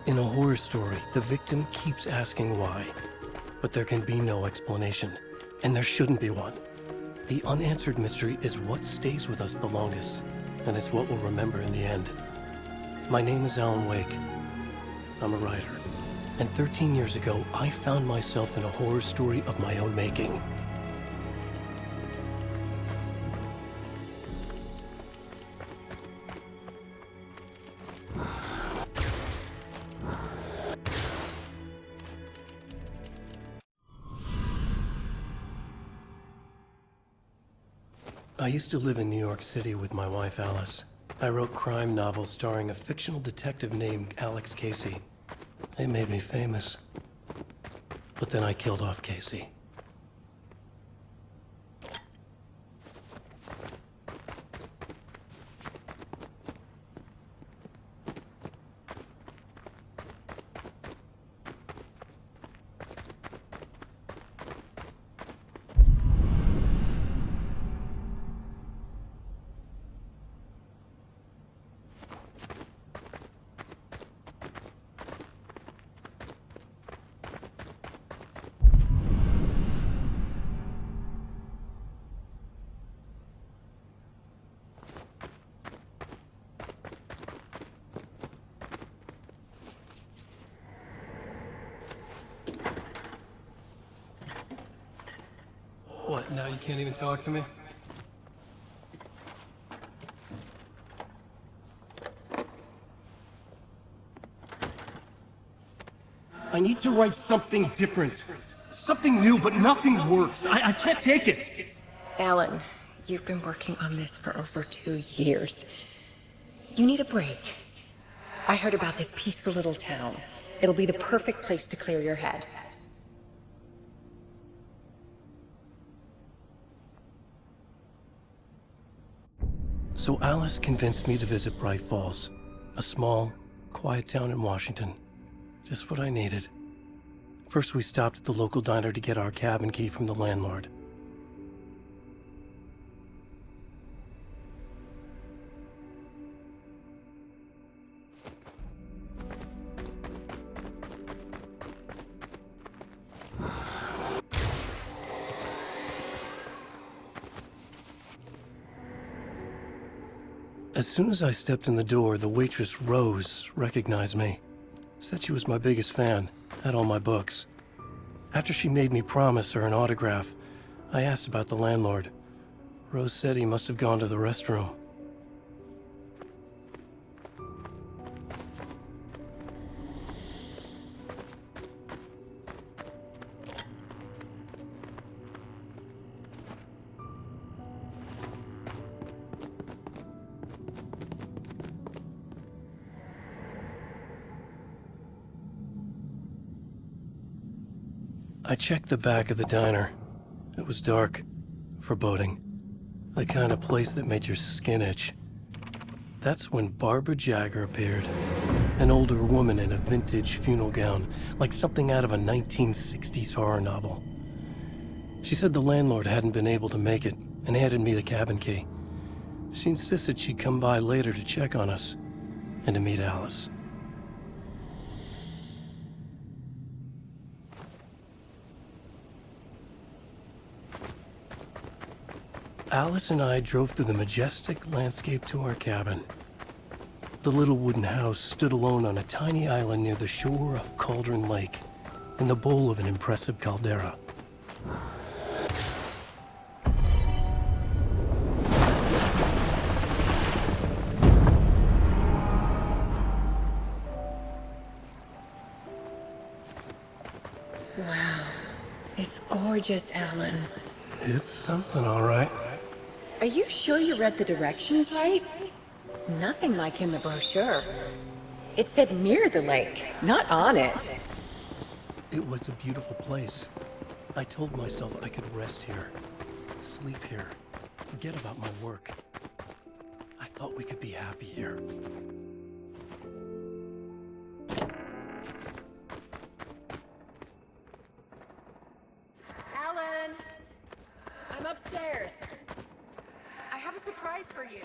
In a horror story, the victim keeps asking why, but there can be no explanation, and there shouldn't be one. The unanswered mystery is what stays with us the longest, and it's what we'll remember in the end. My name is Alan Wake. I'm a writer, and 13 years ago, I found myself in a horror story of my own making. I used to live in New York City with my wife, Alice. I wrote crime novels starring a fictional detective named Alex Casey. They made me famous. But then I killed off Casey. What, now you can't even talk to me? I need to write something different. Something new, but nothing works. I can't take it. Alan, you've been working on this for over 2 years. You need a break. I heard about this peaceful little town. It'll be the perfect place to clear your head. So Alice convinced me to visit Bright Falls, a small, quiet town in Washington. Just what I needed. First, we stopped at the local diner to get our cabin key from the landlord. As soon as I stepped in the door, the waitress, Rose, recognized me. Said she was my biggest fan, had all my books. After she made me promise her an autograph, I asked about the landlord. Rose said he must have gone to the restroom. I checked the back of the diner. It was dark, foreboding, the kind of place that made your skin itch. That's when Barbara Jagger appeared, an older woman in a vintage funeral gown, like something out of a 1960s horror novel. She said the landlord hadn't been able to make it and handed me the cabin key. She insisted she'd come by later to check on us and to meet Alice. Alice and I drove through the majestic landscape to our cabin. The little wooden house stood alone on a tiny island near the shore of Cauldron Lake, in the bowl of an impressive caldera. Wow. It's gorgeous, Alan. It's something, all right. Are you sure you read the directions right? It's nothing like in the brochure. It said near the lake, not on it. It was a beautiful place. I told myself I could rest here, sleep here, forget about my work. I thought we could be happy here. Alan! I'm upstairs. I have a surprise for you.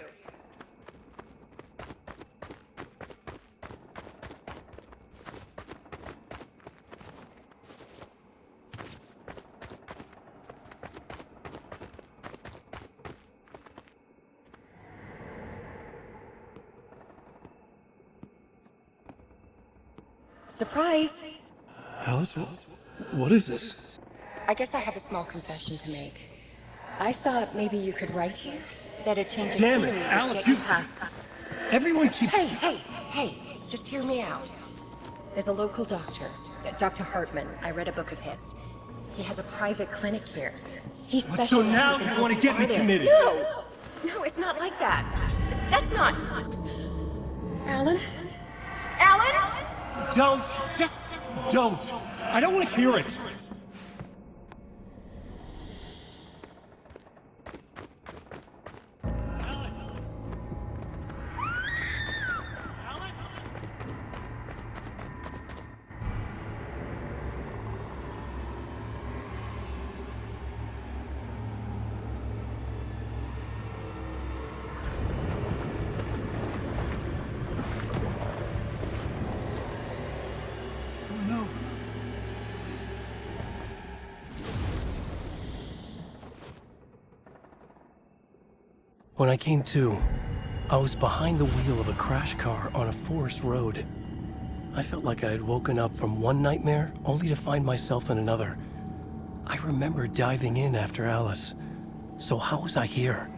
Surprise! Alice, what is this? I guess I have a small confession to make. I thought maybe you could write here. That a change of Damn it, scenery would Alice, get you- you past. Everyone keeps... Hey, just hear me out. There's a local doctor, Dr. Hartman. I read a book of his. He has a private clinic here. He specializes So now in you helping want to get me artists. committed? No, it's not like that. That's not... Alan? Alan? Don't! Just don't! I don't want to hear it! Oh no! When I came to, I was behind the wheel of a crash car on a forest road. I felt like I had woken up from one nightmare only to find myself in another. I remember diving in after Alice. So how was I here?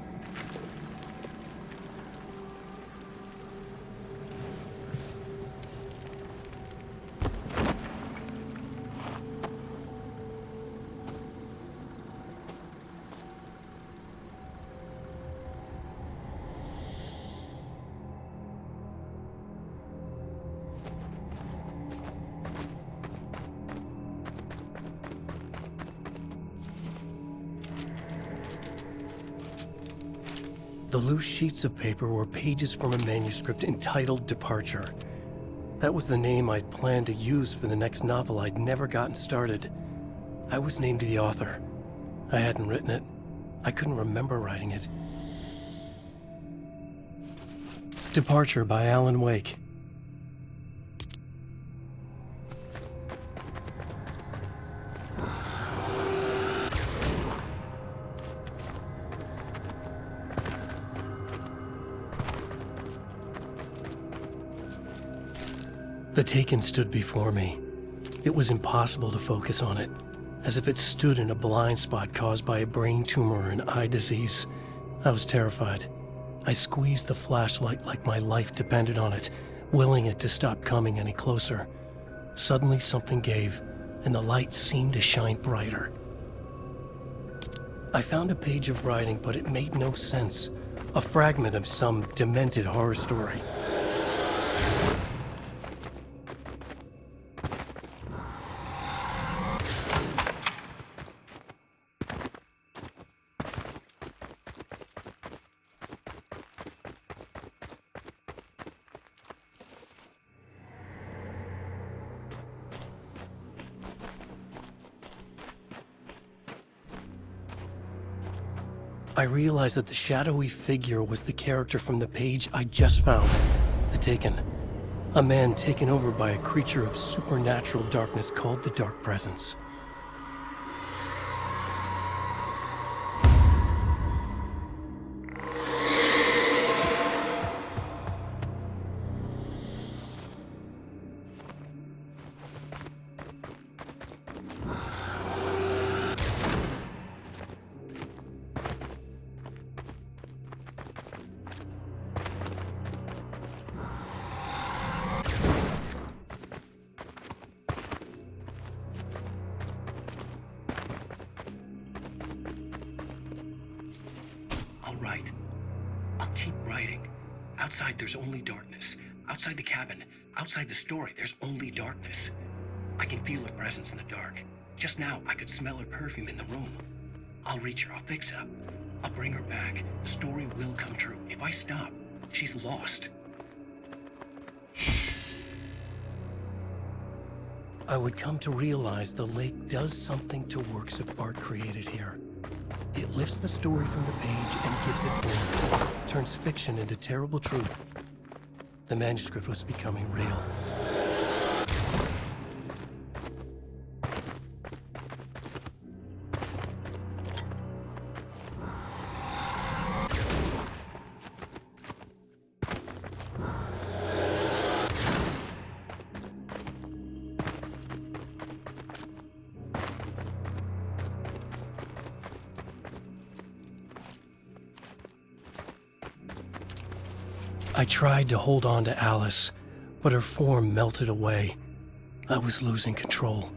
The loose sheets of paper were pages from a manuscript entitled Departure. That was the name I'd planned to use for the next novel I'd never gotten started. I was named the author. I hadn't written it. I couldn't remember writing it. Departure by Alan Wake. The Taken stood before me. It was impossible to focus on it, as if it stood in a blind spot caused by a brain tumor and eye disease. I was terrified. I squeezed the flashlight like my life depended on it, willing it to stop coming any closer. Suddenly something gave, and the light seemed to shine brighter. I found a page of writing, but it made no sense. A fragment of some demented horror story. I realized that the shadowy figure was the character from the page I just found, The Taken. A man taken over by a creature of supernatural darkness called the Dark Presence. I'll write. I'll keep writing. Outside, there's only darkness. Outside the cabin, outside the story, there's only darkness. I can feel her presence in the dark. Just now, I could smell her perfume in the room. I'll reach her. I'll fix it up. I'll bring her back. The story will come true. If I stop, she's lost. I would come to realize the lake does something to works of art created here. It lifts the story from the page and gives it form, turns fiction into terrible truth. The manuscript was becoming real. I tried to hold on to Alice, but her form melted away. I was losing control.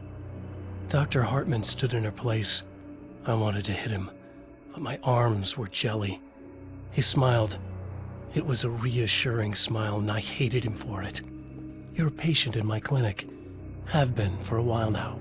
Dr. Hartman stood in her place. I wanted to hit him, but my arms were jelly. He smiled. It was a reassuring smile, and I hated him for it. You're a patient in my clinic. Have been for a while now.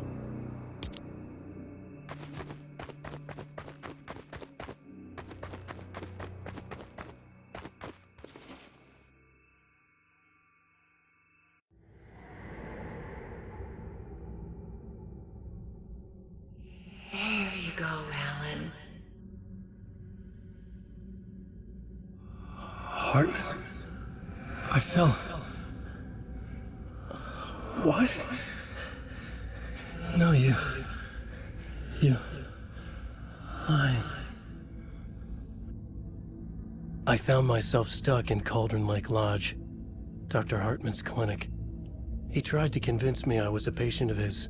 There you go, Alan. Hartman? I fell. What? No, you. I found myself stuck in Cauldron Lake Lodge, Dr. Hartman's clinic. He tried to convince me I was a patient of his,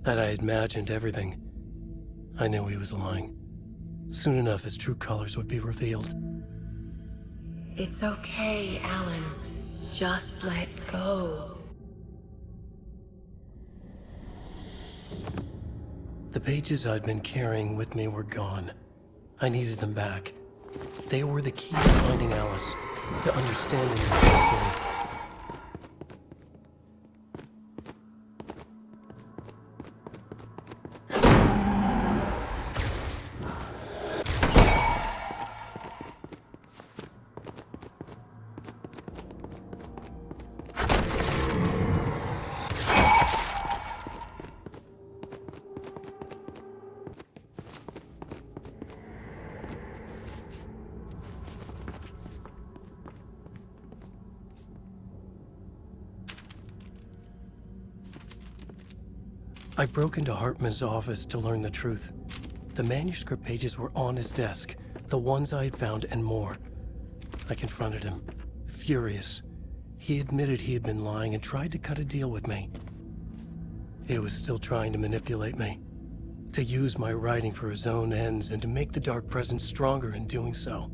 that I had imagined everything. I knew he was lying. Soon enough, his true colors would be revealed. It's okay, Alan. Just let go. The pages I'd been carrying with me were gone. I needed them back. They were the key to finding Alice, to understanding her history. I broke into Hartman's office to learn the truth. The manuscript pages were on his desk, the ones I had found and more. I confronted him, furious. He admitted he had been lying and tried to cut a deal with me. He was still trying to manipulate me, to use my writing for his own ends and to make the Dark Presence stronger in doing so.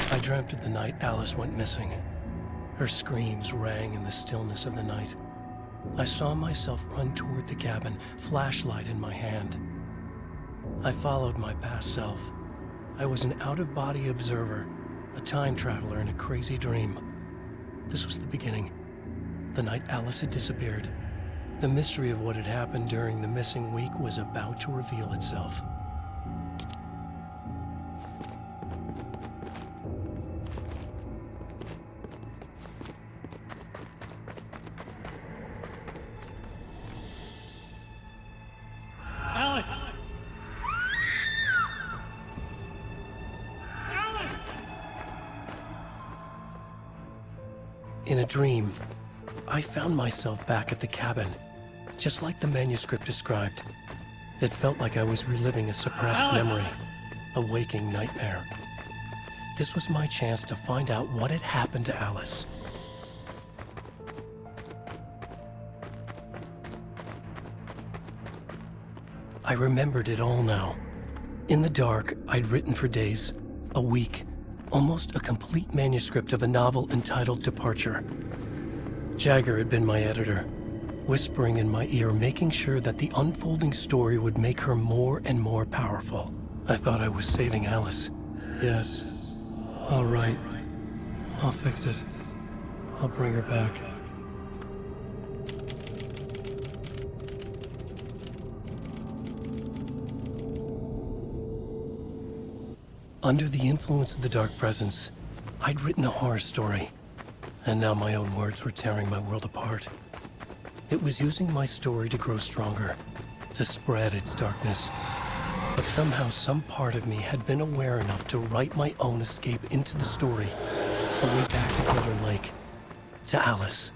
I dreamt of the night Alice went missing. Her screams rang in the stillness of the night. I saw myself run toward the cabin, flashlight in my hand. I followed my past self. I was an out-of-body observer, a time traveler in a crazy dream. This was the beginning. The night Alice had disappeared. The mystery of what had happened during the missing week was about to reveal itself. Alice! Alice! In a dream, I found myself back at the cabin, just like the manuscript described. It felt like I was reliving a suppressed memory, a waking nightmare. This was my chance to find out what had happened to Alice. I remembered it all now. In the dark, I'd written for days, a week, almost a complete manuscript of a novel entitled Departure. Jagger had been my editor, whispering in my ear, making sure that the unfolding story would make her more and more powerful. I thought I was saving Alice. Yes. All right. I'll fix it. I'll bring her back. Under the influence of the Dark Presence, I'd written a horror story, and now my own words were tearing my world apart. It was using my story to grow stronger, to spread its darkness. But somehow some part of me had been aware enough to write my own escape into the story, a way back to Cauldron Lake, to Alice.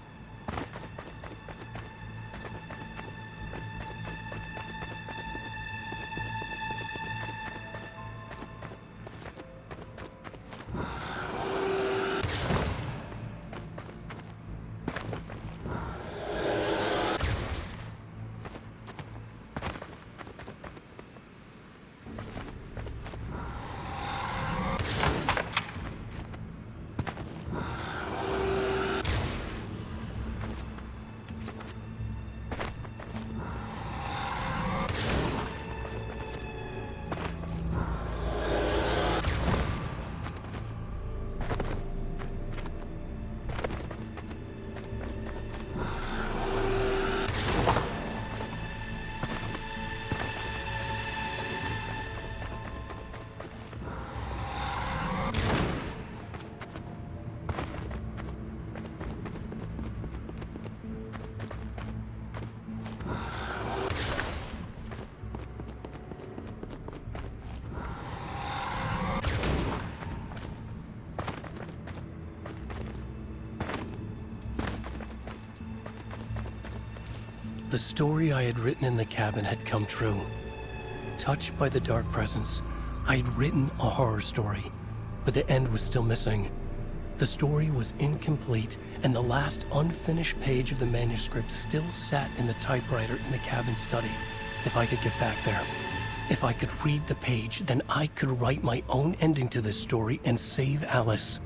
The story I had written in the cabin had come true. Touched by the dark presence, I had written a horror story, but the end was still missing. The story was incomplete, and the last unfinished page of the manuscript still sat in the typewriter in the cabin study. If I could get back there, if I could read the page, then I could write my own ending to this story and save Alice.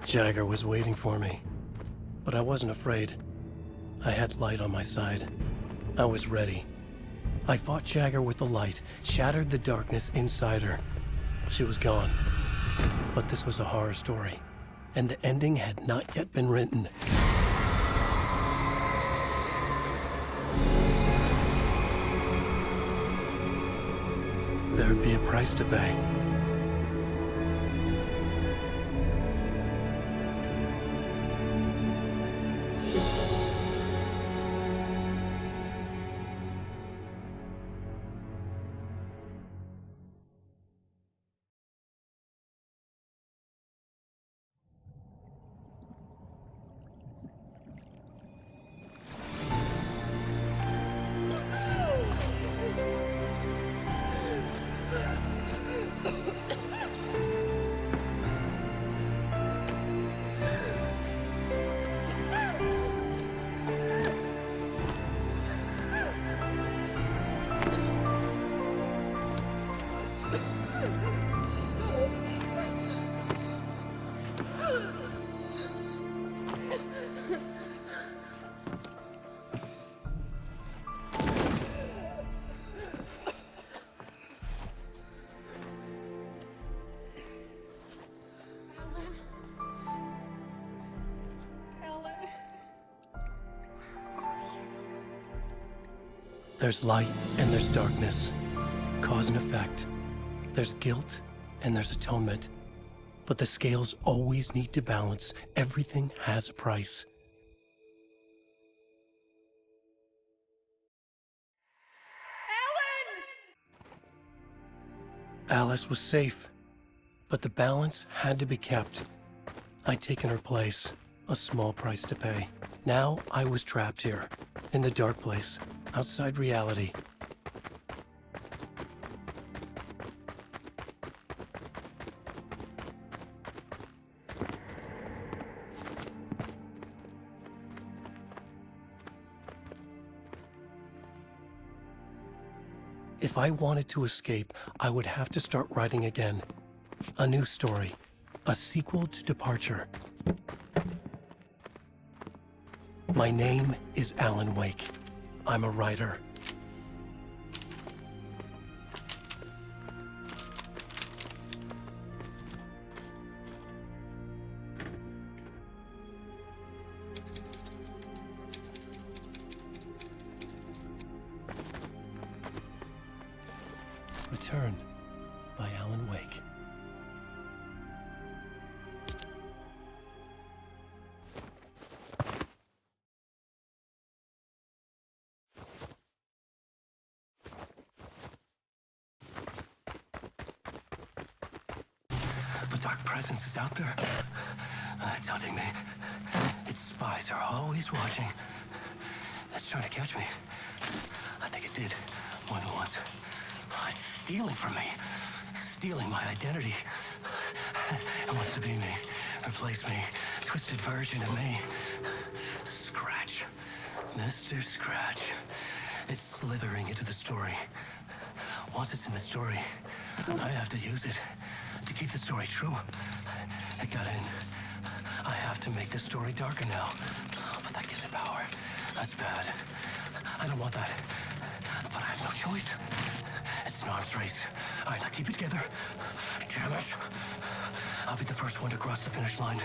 Jagger was waiting for me, but I wasn't afraid. I had light on my side. I was ready. I fought Jagger with the light, shattered the darkness inside her. She was gone. But this was a horror story, and the ending had not yet been written. There'd be a price to pay. There's light and there's darkness, cause and effect. There's guilt and there's atonement. But the scales always need to balance. Everything has a price. Alice was safe, but the balance had to be kept. I'd taken her place, a small price to pay. Now I was trapped here, in the dark place, outside reality. If I wanted to escape, I would have to start writing again. A new story, a sequel to Departure. My name is Alan Wake. I'm a writer. Return by Alan Wake. The dark presence is out there. It's hunting me. Its spies are always watching. It's trying to catch me. I think it did more than once. It's stealing from me. Stealing my identity. It wants to be me. Replace me. Twisted version of me. Scratch. Mr. Scratch. It's slithering into the story. Once it's in the story, I have to use it to keep the story true. It got in. I have to make the story darker now. But that gives it power. That's bad. I don't want that. But I have no choice. It's an arms race. All right, now keep it together. Damn it. I'll be the first one to cross the finish line.